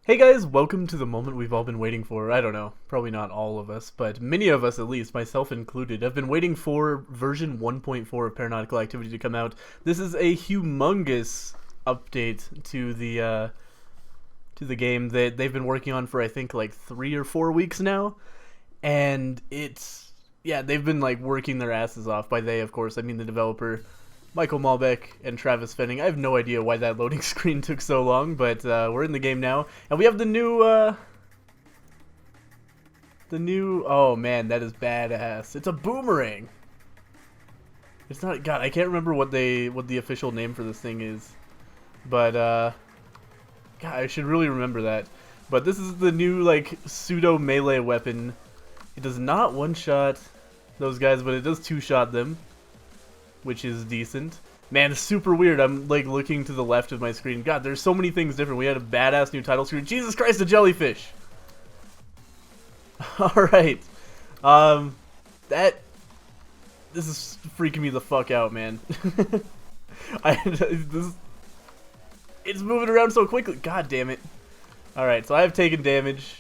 Hey guys, welcome to the moment we've all been waiting for. I don't know, probably not all of us, but many of us at least, myself included, have been waiting for version 1.4 of Paranautical Activity to come out. This is a humongous update to the game that they've been working on for I think like 3 or 4 weeks now, and they've been like working their asses off. By they, of course, I mean the developer. Michael Malbec and Travis Fenning. I have no idea why that loading screen took so long, but we're in the game now, and we have the new. Oh man, that is badass! It's a boomerang. It's not. God, I can't remember what the official name for this thing is, but God, I should really remember that. But this is the new like pseudo melee weapon. It does not one shot those guys, but it does two shot them, which is decent. Man, it's super weird. I'm like looking to the left of my screen. God, there's so many things different. We had a badass new title screen. Jesus Christ, a jellyfish! Alright. That... This is freaking me the fuck out, man. It's moving around so quickly. God damn it. Alright, so I have taken damage.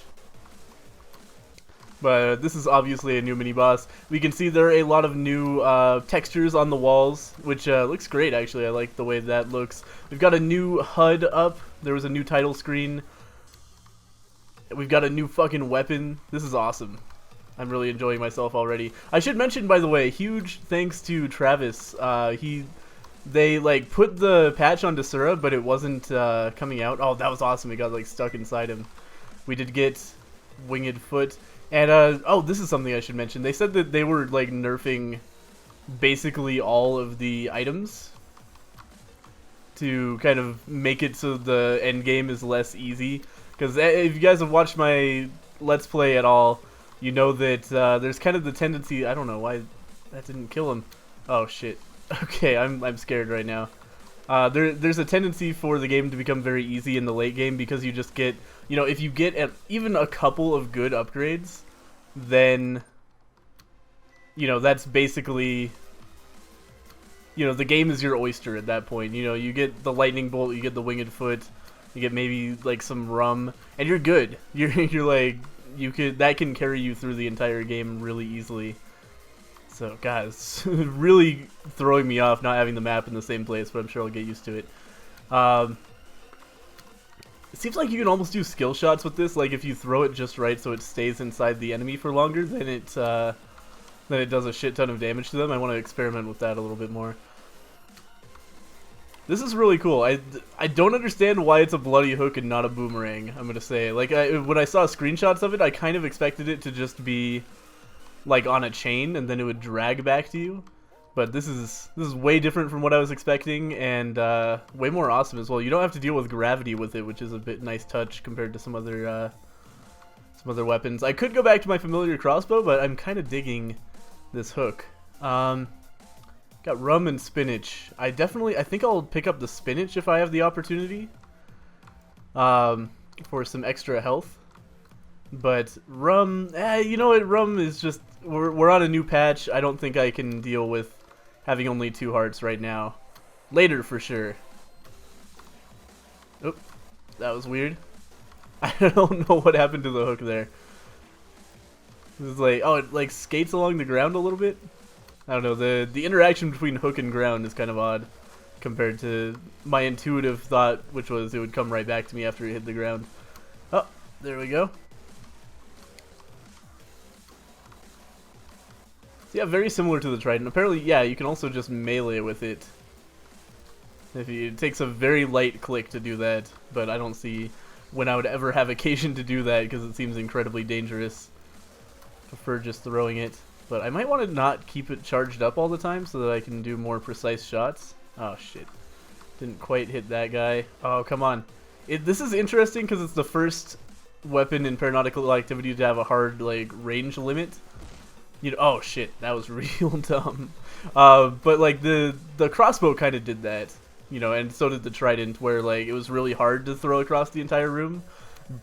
But this is obviously a new mini-boss. We can see there are a lot of new textures on the walls, which looks great, actually. I like the way that looks. We've got a new HUD up. There was a new title screen. We've got a new fucking weapon. This is awesome. I'm really enjoying myself already. I should mention, by the way, huge thanks to Travis. They like put the patch on Desura, but it wasn't coming out. Oh, that was awesome. It got like stuck inside him. We did get Winged Foot. And, oh, this is something I should mention. They said that they were, like, nerfing basically all of the items to kind of make it so the end game is less easy. Because if you guys have watched my Let's Play at all, you know that there's kind of the tendency... I don't know why that didn't kill him. Oh, shit. Okay, I'm scared right now. There's a tendency for the game to become very easy in the late game because you just get... You know, if you get even a couple of good upgrades, then, you know, that's basically, you know, the game is your oyster at that point. You know, you get the lightning bolt, you get the winged foot, you get maybe like some rum, and you're good. You're like, that can carry you through the entire game really easily. So, guys, really throwing me off not having the map in the same place, but I'm sure I'll get used to it. It seems like you can almost do skill shots with this, like if you throw it just right so it stays inside the enemy for longer, then it does a shit ton of damage to them. I want to experiment with that a little bit more. This is really cool. I don't understand why it's a bloody hook and not a boomerang, I'm gonna say. Like, when I saw screenshots of it, I kind of expected it to just be like on a chain and then it would drag back to you. But this is way different from what I was expecting, and way more awesome as well. You don't have to deal with gravity with it, which is a bit nice touch compared to some other weapons. I could go back to my familiar crossbow, but I'm kind of digging this hook. Got rum and spinach. I think I'll pick up the spinach if I have the opportunity, for some extra health. But rum, you know what? Rum is just we're on a new patch. I don't think I can deal with having only 2 hearts right now. Later, for sure. Oop, that was weird. I don't know what happened to the hook there. This is like, oh, it like skates along the ground a little bit. I don't know, the interaction between hook and ground is kind of odd compared to my intuitive thought, which was it would come right back to me after it hit the ground. Oh, there we go. So yeah, very similar to the Trident. Apparently, yeah, you can also just melee with it. It takes a very light click to do that, but I don't see when I would ever have occasion to do that because it seems incredibly dangerous. Prefer just throwing it. But I might want to not keep it charged up all the time so that I can do more precise shots. Oh, shit. Didn't quite hit that guy. Oh, come on. This is interesting because it's the first weapon in Paranautical Activity to have a hard, like, range limit. You know, oh shit, that was real dumb. But like the crossbow kind of did that, you know, and so did the Trident, where like it was really hard to throw across the entire room.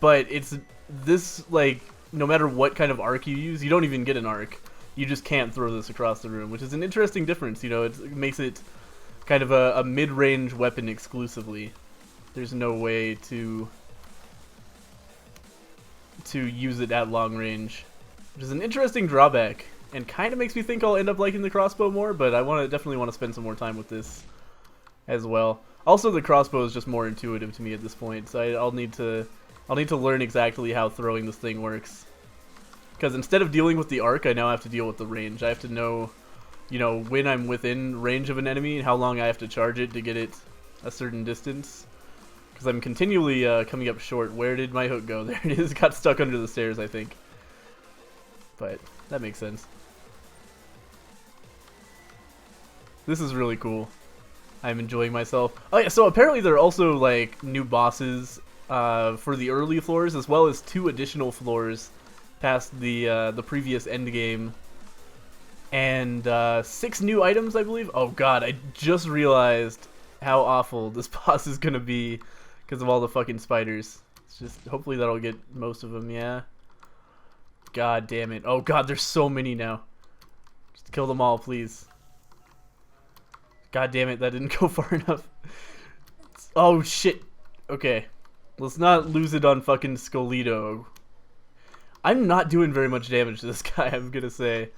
But it's this, like, no matter what kind of arc you use, you don't even get an arc. You just can't throw this across the room, which is an interesting difference. You know, it makes it kind of a mid-range weapon exclusively. There's no way to to use it at long range, which is an interesting drawback, and kind of makes me think I'll end up liking the crossbow more, but I definitely want to spend some more time with this as well. Also, the crossbow is just more intuitive to me at this point, so I'll need to learn exactly how throwing this thing works. Because instead of dealing with the arc, I now have to deal with the range. I have to know, you know, when I'm within range of an enemy and how long I have to charge it to get it a certain distance. Because I'm continually coming up short. Where did my hook go? There it is. Got stuck under the stairs, I think. But that makes sense. This is really cool. I'm enjoying myself. Oh yeah, so apparently there are also like new bosses for the early floors, as well as 2 additional floors past the previous end game, and 6 new items, I believe. Oh god, I just realized how awful this boss is gonna be because of all the fucking spiders. It's just hopefully that'll get most of them. Yeah. God damn it. Oh god, there's so many now. Just kill them all, please. God damn it, that didn't go far enough. Oh shit. Okay. Let's not lose it on fucking Scolito. I'm not doing very much damage to this guy, I'm gonna say.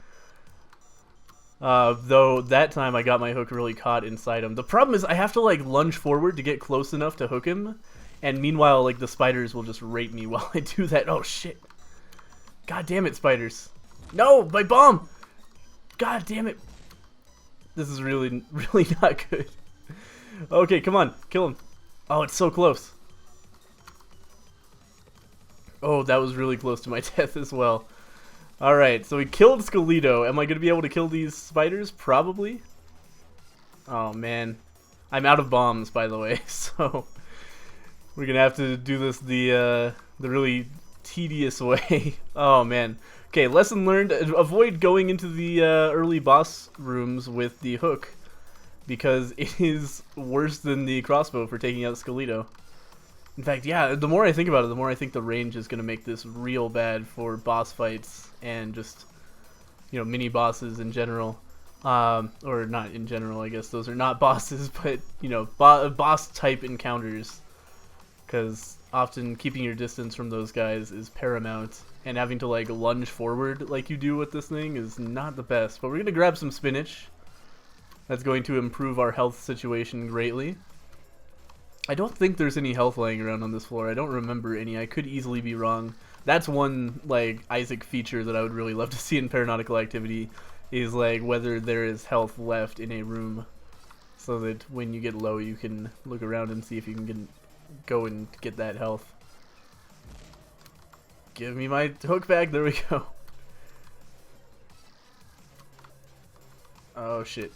Though that time I got my hook really caught inside him. The problem is I have to like lunge forward to get close enough to hook him, and meanwhile like the spiders will just rape me while I do that. Oh shit. God damn it, spiders. No, my bomb! God damn it. This is really, really not good. Okay, come on, kill him. Oh, it's so close. Oh, that was really close to my death as well. Alright, so we killed Scolito. Am I going to be able to kill these spiders? Probably. Oh, man. I'm out of bombs, by the way, so we're going to have to do this the really tedious way. Oh, man. Okay, lesson learned. Avoid going into the early boss rooms with the hook, because it is worse than the crossbow for taking out Scolito. In fact, yeah, the more I think about it, the more I think the range is going to make this real bad for boss fights and just, you know, mini bosses in general. Or not in general, I guess those are not bosses, but, you know, boss type encounters. Because often keeping your distance from those guys is paramount, and having to like lunge forward like you do with this thing is not the best. But we're going to grab some spinach. That's going to improve our health situation greatly. I don't think there's any health lying around on this floor. I don't remember any. I could easily be wrong. That's one like Isaac feature that I would really love to see in Paranautical Activity, is like whether there is health left in a room, so that when you get low you can look around and see if you can go and get that health. Give me my hook back. There we go. Oh shit.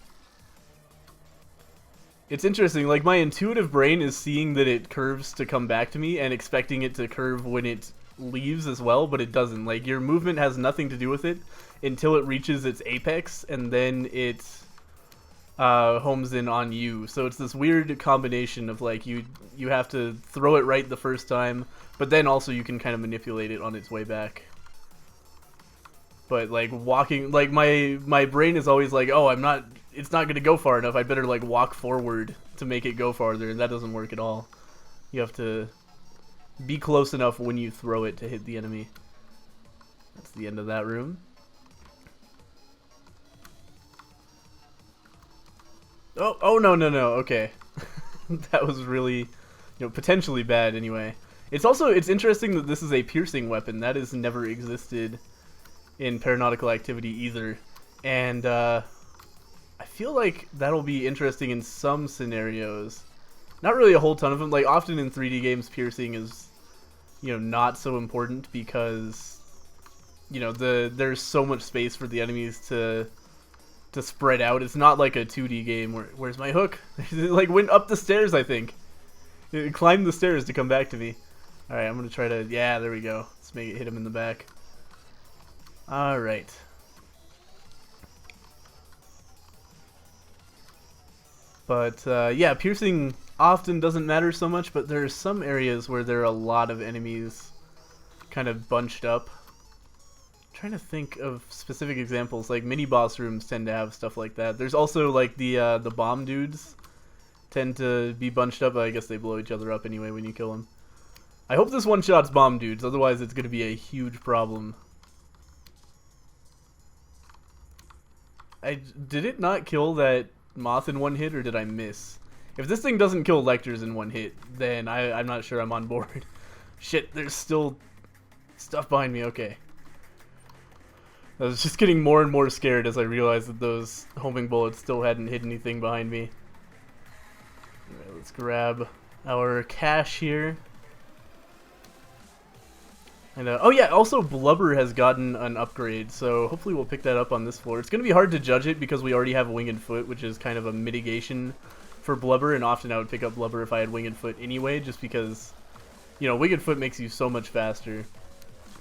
It's interesting, like my intuitive brain is seeing that it curves to come back to me and expecting it to curve when it leaves as well, but it doesn't. Like your movement has nothing to do with it until it reaches its apex, and then it homes in on you. So it's this weird combination of like you have to throw it right the first time, but then also you can kind of manipulate it on its way back. But like walking, like my brain is always like, oh, it's not going to go far enough. I better like walk forward to make it go farther, and that doesn't work at all. You have to be close enough when you throw it to hit the enemy. That's the end of that room. Oh no, okay. That was really, you know, potentially bad anyway. It's interesting that this is a piercing weapon. That has never existed in Paranautical Activity either. And I feel like that'll be interesting in some scenarios. Not really a whole ton of them. Like often in 3D games, piercing is, you know, not so important because, you know, there's so much space for the enemies to spread out. It's not like a 2D game where, where's my hook? It like went up the stairs, I think. It climbed the stairs to come back to me. Alright, I'm gonna try to, yeah, there we go. Let's make it hit him in the back. Alright. But yeah, piercing often doesn't matter so much, but there are some areas where there are a lot of enemies kind of bunched up. I'm trying to think of specific examples. Like mini boss rooms tend to have stuff like that. There's also like the bomb dudes tend to be bunched up. I guess they blow each other up anyway when you kill them. I hope this one-shots bomb dudes, otherwise it's going to be a huge problem. Did it not kill that moth in one hit, or did I miss? If this thing doesn't kill lectors in one hit, then I'm not sure I'm on board. Shit, there's still stuff behind me. Okay. I was just getting more and more scared as I realized that those homing bullets still hadn't hit anything behind me. Alright, let's grab our cash here. And oh yeah, also Blubber has gotten an upgrade, so hopefully we'll pick that up on this floor. It's going to be hard to judge it because we already have Winged Foot, which is kind of a mitigation for Blubber, and often I would pick up Blubber if I had Winged Foot anyway, just because, you know, Winged Foot makes you so much faster.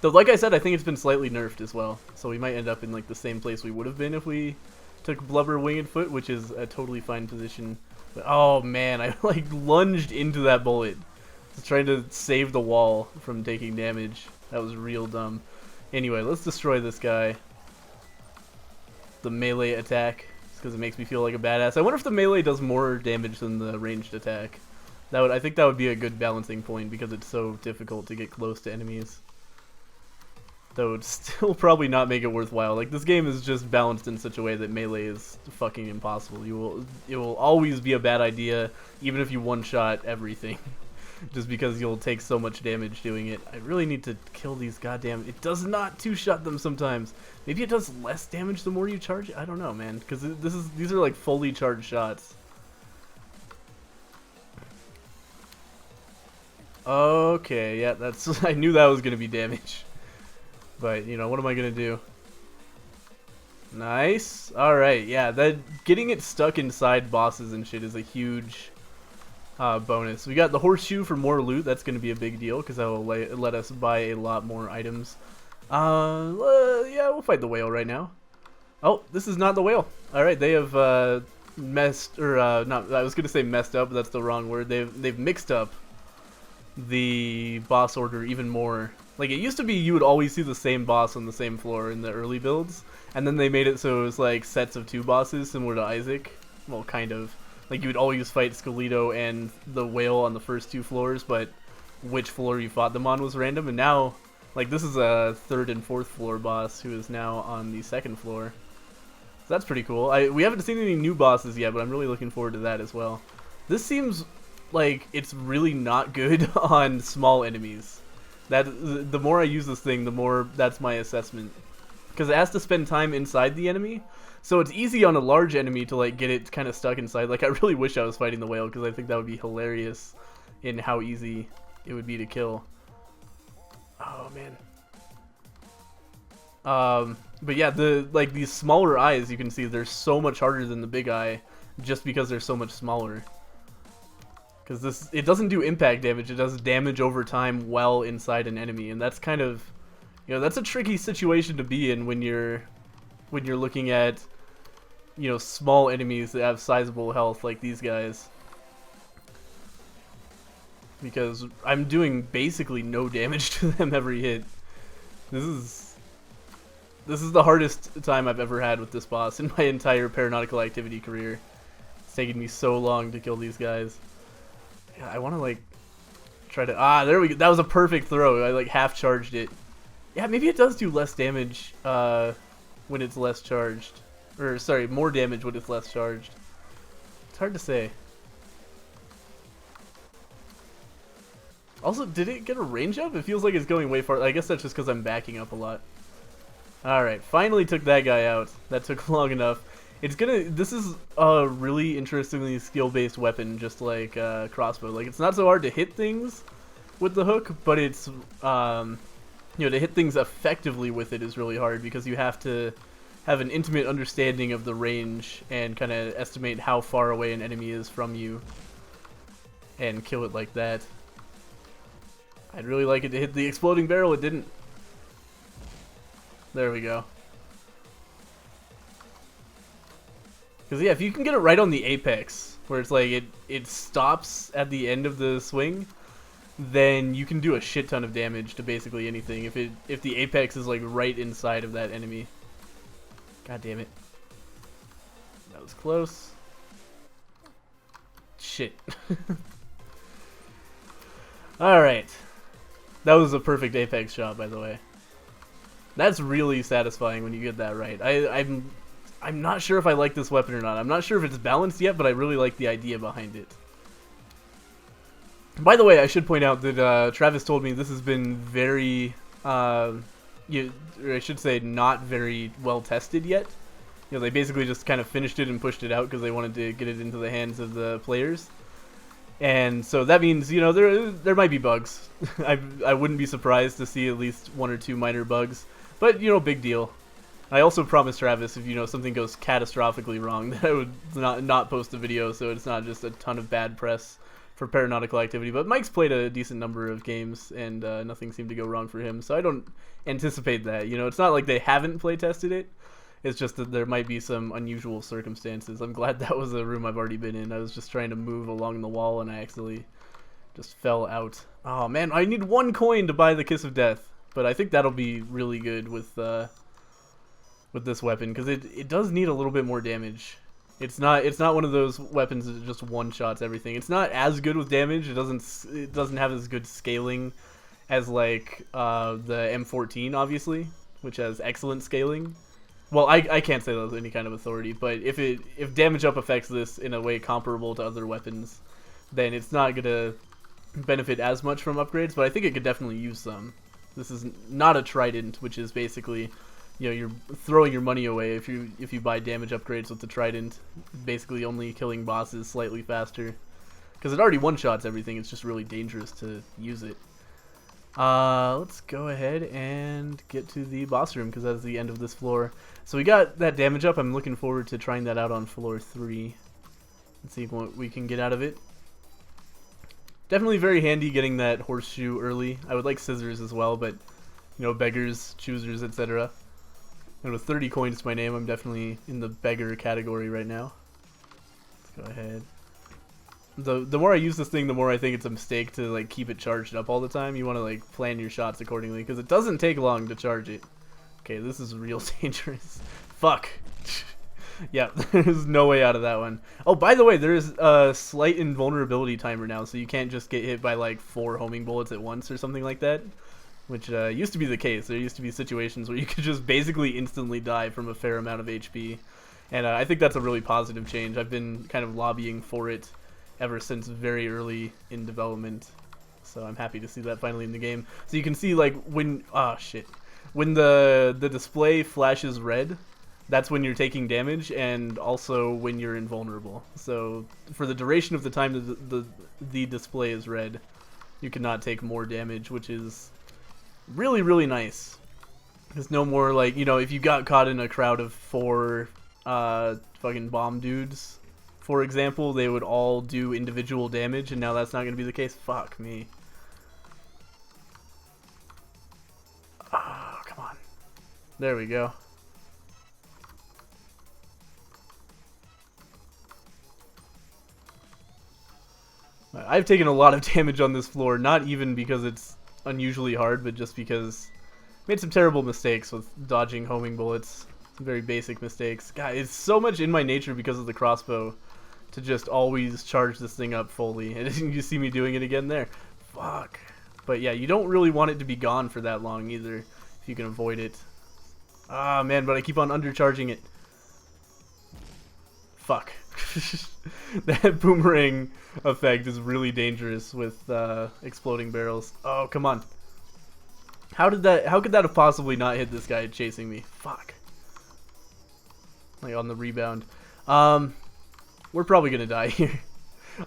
Though, like I said, I think it's been slightly nerfed as well, so we might end up in like the same place we would have been if we took Blubber Winged Foot, which is a totally fine position. But, oh man, I like lunged into that bullet, just trying to save the wall from taking damage. That was real dumb. Anyway, let's destroy this guy. The melee attack, just because it makes me feel like a badass. I wonder if the melee does more damage than the ranged attack. I think that would be a good balancing point because it's so difficult to get close to enemies. Though it would still probably not make it worthwhile. Like, this game is just balanced in such a way that melee is fucking impossible. It will always be a bad idea, even if you one-shot everything. Just because you'll take so much damage doing it. I really need to kill these goddamn... It does not two-shot them sometimes. Maybe it does less damage the more you charge it? I don't know, man. Because these are like fully charged shots. Okay, yeah, that's... I knew that was going to be damage. But, you know, what am I going to do? Nice. Alright, yeah, getting it stuck inside bosses and shit is a huge... bonus. We got the Horseshoe for more loot. That's going to be a big deal because that will let us buy a lot more items. Yeah, we'll fight the whale right now. Oh, this is not the whale. Alright, they have messed, or not, I was going to say messed up, but that's the wrong word. They've mixed up the boss order even more. Like, it used to be you would always see the same boss on the same floor in the early builds, and then they made it so it was like sets of 2 bosses similar to Isaac. Well, kind of. Like, you would always fight Skelito and the whale on the first 2 floors, but which floor you fought them on was random. And now, like, this is a 3rd and 4th floor boss who is now on the 2nd floor. So that's pretty cool. We haven't seen any new bosses yet, but I'm really looking forward to that as well. This seems like it's really not good on small enemies. The more I use this thing, the more that's my assessment. Because it has to spend time inside the enemy. So it's easy on a large enemy to like get it kind of stuck inside. Like, I really wish I was fighting the whale because I think that would be hilarious in how easy it would be to kill. Oh man. But yeah, these smaller eyes, you can see they're so much harder than the big eye just because they're so much smaller. Because it doesn't do impact damage, it does damage over time while inside an enemy, and that's kind of, you know, that's a tricky situation to be in when you're looking at, you know, small enemies that have sizable health like these guys. Because I'm doing basically no damage to them every hit. This is the hardest time I've ever had with this boss in my entire Paranautical activity career. It's taken me so long to kill these guys. Yeah, I want to like try to there we go. That was a perfect throw. I like half charged it. Yeah, maybe it does do less damage when it's less charged. Or, sorry, more damage when it's less charged. It's hard to say. Also, did it get a range up? It feels like it's going way far. I guess that's just because I'm backing up a lot. Alright, finally took that guy out. That took long enough. This is a really interestingly skill-based weapon, just like crossbow. Like, it's not so hard to hit things with the hook, but it's, you know, to hit things effectively with it is really hard because you have to have an intimate understanding of the range and kind of estimate how far away an enemy is from you and kill it like that. I'd really like it to hit the exploding barrel. It didn't. There we go. Because, yeah, if you can get it right on the apex, where it's like it stops at the end of the swing, then you can do a shit ton of damage to basically anything if the apex is like right inside of that enemy. God damn it. That was close. Shit. Alright. That was a perfect Apex shot, by the way. That's really satisfying when you get that right. I'm not sure if I like this weapon or not. I'm not sure if it's balanced yet, but I really like the idea behind it. By the way, I should point out that Travis told me this has been very, or I should say, not very well tested yet. You know, they basically just kind of finished it and pushed it out because they wanted to get it into the hands of the players. And so that means, you know, there might be bugs. I wouldn't be surprised to see at least 1 or 2 minor bugs, but you know, big deal. I also promised Travis if, you know, something goes catastrophically wrong that I would not post a video, so it's not just a ton of bad press for Paranautical activity. But Mike's played a decent number of games, and nothing seemed to go wrong for him, so I don't anticipate that. You know, it's not like they haven't play tested it. It's just that there might be some unusual circumstances. I'm glad that was a room I've already been in. I was just trying to move along the wall, and I accidentally just fell out. Oh man, I need 1 coin to buy the Kiss of Death, but I think that'll be really good with this weapon because it does need a little bit more damage. It's not one of those weapons that just one-shots everything. It's not as good with damage. It doesn't have as good scaling as like the M14, obviously, which has excellent scaling. Well, I can't say that with any kind of authority, but if damage up affects this in a way comparable to other weapons, then it's not gonna benefit as much from upgrades. But I think it could definitely use some. This is not a trident, which is basically, you know, you're throwing your money away if you buy damage upgrades with the trident. Basically, only killing bosses slightly faster because it already one-shots everything. It's just really dangerous to use it. Let's go ahead and get to the boss room because that's the end of this floor. So we got that damage up. I'm looking forward to trying that out on floor 3. Let's see what we can get out of it. Definitely very handy getting that horseshoe early. I would like scissors as well, but you know, beggars, choosers, etc. And with 30 coins to my name, I'm definitely in the beggar category right now. Let's go ahead. The more I use this thing, the more I think it's a mistake to like keep it charged up all the time. You want to like plan your shots accordingly because it doesn't take long to charge it. Okay, this is real dangerous. Fuck. Yeah, there's no way out of that one. Oh, by the way, there is a slight invulnerability timer now, so you can't just get hit by like 4 homing bullets at once or something like that, which used to be the case. There used to be situations where you could just basically instantly die from a fair amount of HP, and I think that's a really positive change. I've been kind of lobbying for it ever since very early in development, so I'm happy to see that finally in the game. So you can see like when when the display flashes red, that's when you're taking damage, and also when you're invulnerable. So for the duration of the time the display is red, you cannot take more damage, which is really, really nice. There's no more like, you know, if you got caught in a crowd of 4 fucking bomb dudes, for example, they would all do individual damage, and now that's not going to be the case. Fuck me. Oh, come on. There we go. I've taken a lot of damage on this floor, not even because it's unusually hard, but just because I made some terrible mistakes with dodging homing bullets. Some very basic mistakes. God, it's so much in my nature because of the crossbow to just always charge this thing up fully. And you see me doing it again there. Fuck. But yeah, you don't really want it to be gone for that long either, if you can avoid it. Ah, man, but I keep on undercharging it. Fuck. That boomerang effect is really dangerous with exploding barrels. Oh, come on. How could that have possibly not hit this guy chasing me? Fuck. Like on the rebound. We're probably gonna die here.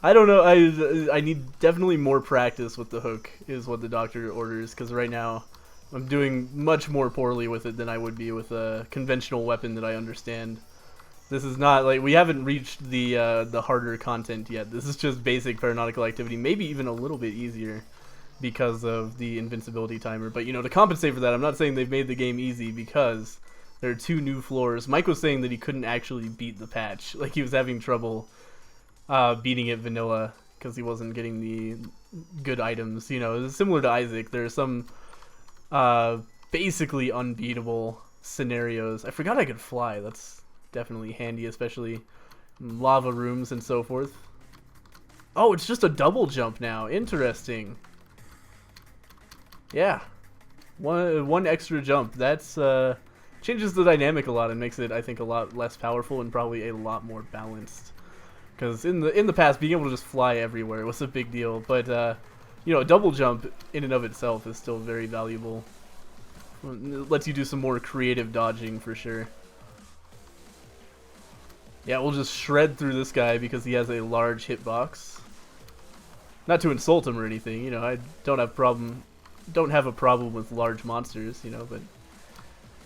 I don't know. I need definitely more practice with the hook is what the doctor orders, because right now I'm doing much more poorly with it than I would be with a conventional weapon that I understand. This is not like, we haven't reached the harder content yet. This is just basic Paranautical activity, maybe even a little bit easier because of the invincibility timer. But you know, to compensate for that, I'm not saying they've made the game easy because there are 2 new floors. Mike was saying that he couldn't actually beat the patch. Like, he was having trouble beating it vanilla because he wasn't getting the good items. You know, it's similar to Isaac. There are some basically unbeatable scenarios. I forgot I could fly. That's definitely handy, especially in lava rooms and so forth. Oh, it's just a double jump now. Interesting. Yeah, one extra jump. That's changes the dynamic a lot and makes it, I think, a lot less powerful and probably a lot more balanced. Because in the past, being able to just fly everywhere was a big deal, but you know, a double jump in and of itself is still very valuable. It lets you do some more creative dodging for sure. Yeah, we'll just shred through this guy because he has a large hitbox. Not to insult him or anything, you know, I don't have a problem with large monsters, you know, but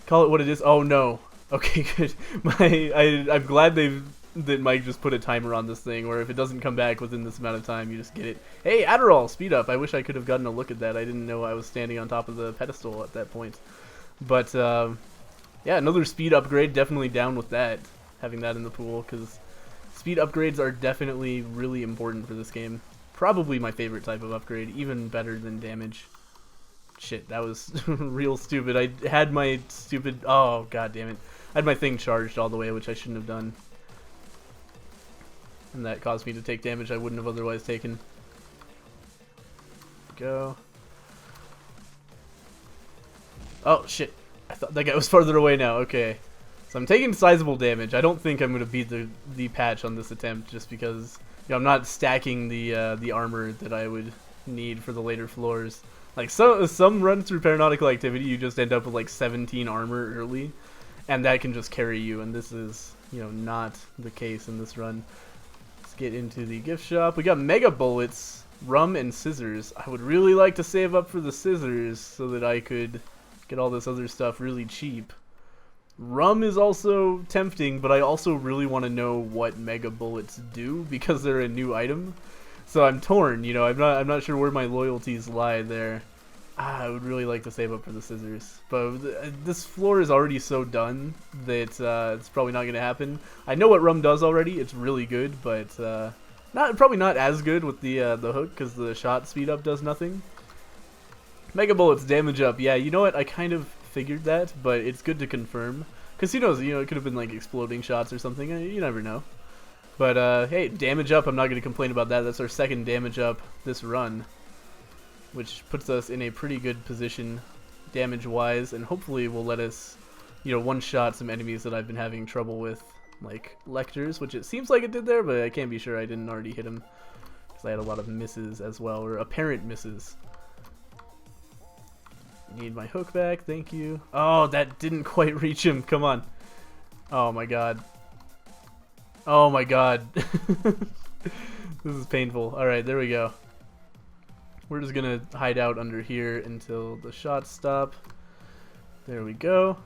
call it what it is. Oh no. Okay, good. I'm glad that Mike just put a timer on this thing, where if it doesn't come back within this amount of time, you just get it. Hey, Adderall, speed up. I wish I could have gotten a look at that. I didn't know I was standing on top of the pedestal at that point. But yeah, another speed upgrade. Definitely down with that. Having that in the pool, because speed upgrades are definitely really important for this game. Probably my favorite type of upgrade, even better than damage. Shit, that was real stupid. I had my stupid... Oh, god damn it. I had my thing charged all the way, which I shouldn't have done. And that caused me to take damage I wouldn't have otherwise taken. Go. Oh, shit. I thought that guy was farther away now. Okay. So I'm taking sizable damage. I don't think I'm going to beat the patch on this attempt, just because, you know, I'm not stacking the armor that I would need for the later floors. Like, some runs through Paranautical Activity, you just end up with like 17 armor early, and that can just carry you, and this is, you know, not the case in this run. Let's get into the gift shop. We got mega bullets, rum, and scissors. I would really like to save up for the scissors so that I could get all this other stuff really cheap. Rum is also tempting, but I also really want to know what mega bullets do because they're a new item. So I'm torn, you know. I'm not sure where my loyalties lie there. I would really like to save up for the scissors, but this floor is already so done that it's probably not going to happen. I know what rum does already. It's really good, but probably not as good with the hook, because the shot speed up does nothing. Mega bullets damage up. Yeah, you know what? I kind of figured that, but it's good to confirm, because who knows, you know, it could have been like exploding shots or something. You never know. But hey, damage up, I'm not going to complain about that. That's our second damage up this run, which puts us in a pretty good position damage wise, and hopefully will let us, you know, one shot some enemies that I've been having trouble with, like lectors, which it seems like it did there, but I can't be sure I didn't already hit him, because I had a lot of misses as well, or apparent misses. Need my hook back, thank you. Oh, that didn't quite reach him. Come on. Oh my god. Oh my god. This is painful. Alright, there we go. We're just gonna hide out under here until the shots stop. There we go.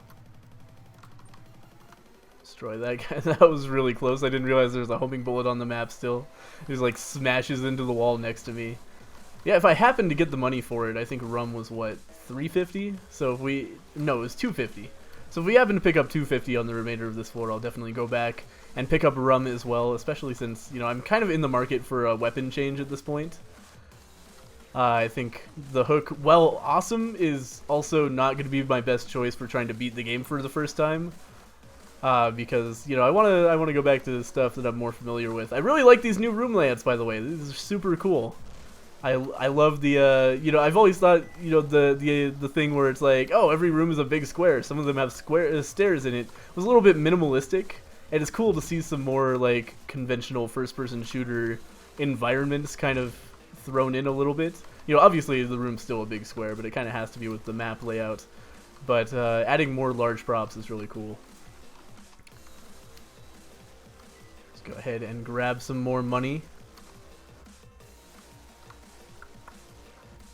Destroy that guy. That was really close. I didn't realize there was a homing bullet on the map still. It just like smashes into the wall next to me. Yeah, if I happened to get the money for it, I think rum was what, 350? So if we, no, it was 250. So if we happen to pick up 250 on the remainder of this floor, I'll definitely go back and pick up rum as well, especially since, you know, I'm kind of in the market for a weapon change at this point. I think the hook, well, awesome is also not going to be my best choice for trying to beat the game for the first time. Because, you know, I want to go back to the stuff that I'm more familiar with. I really like these new room layouts, by the way. These are super cool. I love the, you know, I've always thought, you know, the thing where it's like, oh, every room is a big square. Some of them have stairs in it. It was a little bit minimalistic, and it's cool to see some more, like, conventional first-person shooter environments kind of thrown in a little bit. You know, obviously the room's still a big square, but it kind of has to be with the map layout. But adding more large props is really cool. Let's go ahead and grab some more money.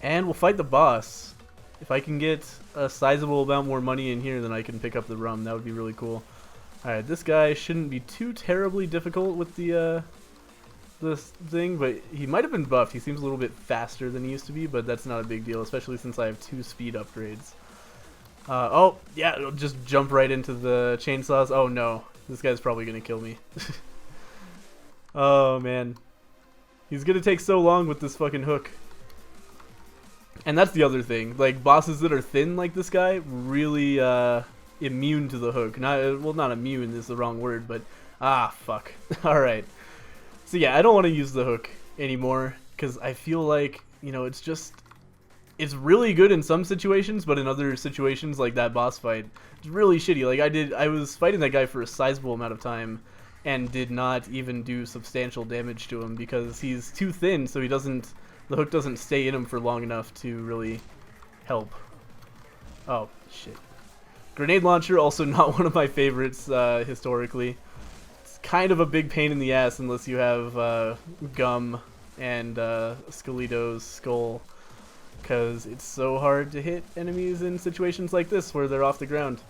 And we'll fight the boss. If I can get a sizable amount more money in here, then I can pick up the rum. That would be really cool. Alright, this guy shouldn't be too terribly difficult with the this thing, but he might have been buffed. He seems a little bit faster than he used to be, but that's not a big deal, especially since I have 2 speed upgrades. Oh, yeah, it'll just jump right into the chainsaws. Oh no, this guy's probably gonna kill me. Oh man. He's gonna take so long with this fucking hook. And that's the other thing, like, bosses that are thin like this guy, really immune to the hook. Well, not immune is the wrong word, but fuck. Alright. So yeah, I don't want to use the hook anymore, because I feel like, you know, it's it's really good in some situations, but in other situations like that boss fight, it's really shitty. Like I was fighting that guy for a sizable amount of time and did not even do substantial damage to him because he's too thin, so the hook doesn't stay in him for long enough to really help. Oh, shit. Grenade launcher, also not one of my favorites historically. It's kind of a big pain in the ass unless you have Gum and Skeleto's skull, because it's so hard to hit enemies in situations like this where they're off the ground.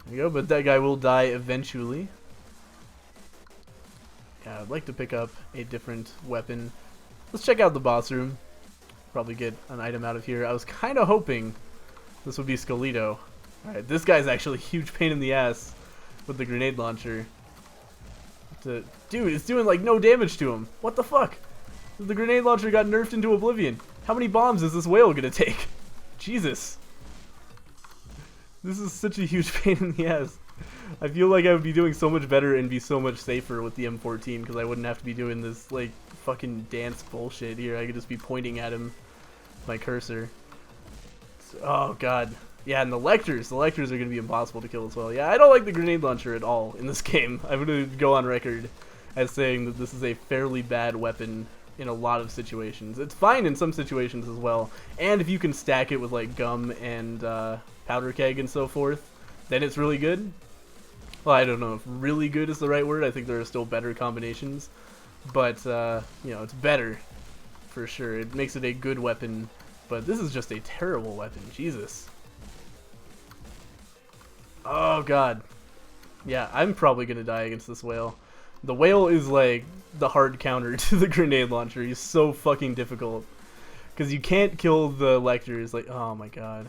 There you go, but that guy will die eventually. Yeah, I'd like to pick up a different weapon. Let's check out the boss room. Probably get an item out of here. I was kind of hoping this would be Skeleto. Alright, this guy's actually a huge pain in the ass with the grenade launcher. Dude, it's doing like no damage to him. What the fuck? The grenade launcher got nerfed into oblivion. How many bombs is this whale gonna take? Jesus. This is such a huge pain in the ass. I feel like I would be doing so much better and be so much safer with the M14 because I wouldn't have to be doing this like fucking dance bullshit here. I could just be pointing at him with my cursor. So, oh god. Yeah, and the lectors are going to be impossible to kill as well. Yeah, I don't like the grenade launcher at all in this game. I'm going to go on record as saying that this is a fairly bad weapon in a lot of situations. It's fine in some situations as well, and if you can stack it with like Gum and powder keg and so forth, then it's really good. Well, I don't know if really good is the right word. I think there are still better combinations, but you know, it's better for sure. It makes it a good weapon, but this is just a terrible weapon. Jesus. Oh god. Yeah, I'm probably gonna die against this whale. The whale is like the hard counter to the grenade launcher. He's so fucking difficult. Because you can't kill the lectors. Like, oh my god.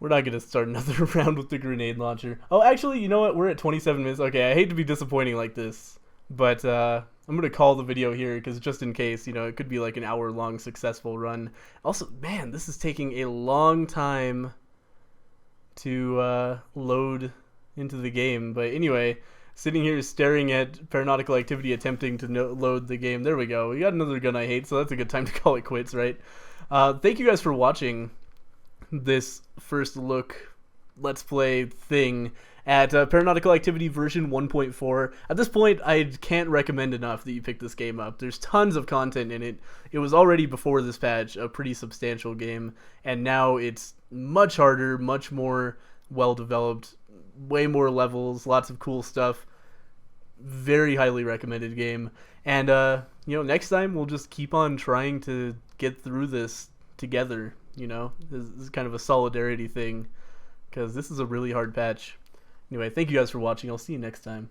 We're not gonna start another round with the grenade launcher. Oh, actually, you know what? We're at 27 minutes. Okay, I hate to be disappointing like this. But I'm gonna call the video here because just in case, you know, it could be like an hour-long successful run. Also, man, this is taking a long time to load into the game. But anyway, sitting here staring at Paranautical Activity attempting to load the game. There we go. We got another gun I hate, so that's a good time to call it quits, right? Thank you guys for watching this first look Let's Play thing at Paranautical Activity version 1.4. At this point, I can't recommend enough that you pick this game up. There's tons of content in it. It was already, before this patch, a pretty substantial game, and now it's much harder, much more well-developed, way more levels, lots of cool stuff. Very highly recommended game. And, you know, next time we'll just keep on trying to get through this together, you know? This is kind of a solidarity thing, because this is a really hard patch. Anyway, thank you guys for watching. I'll see you next time.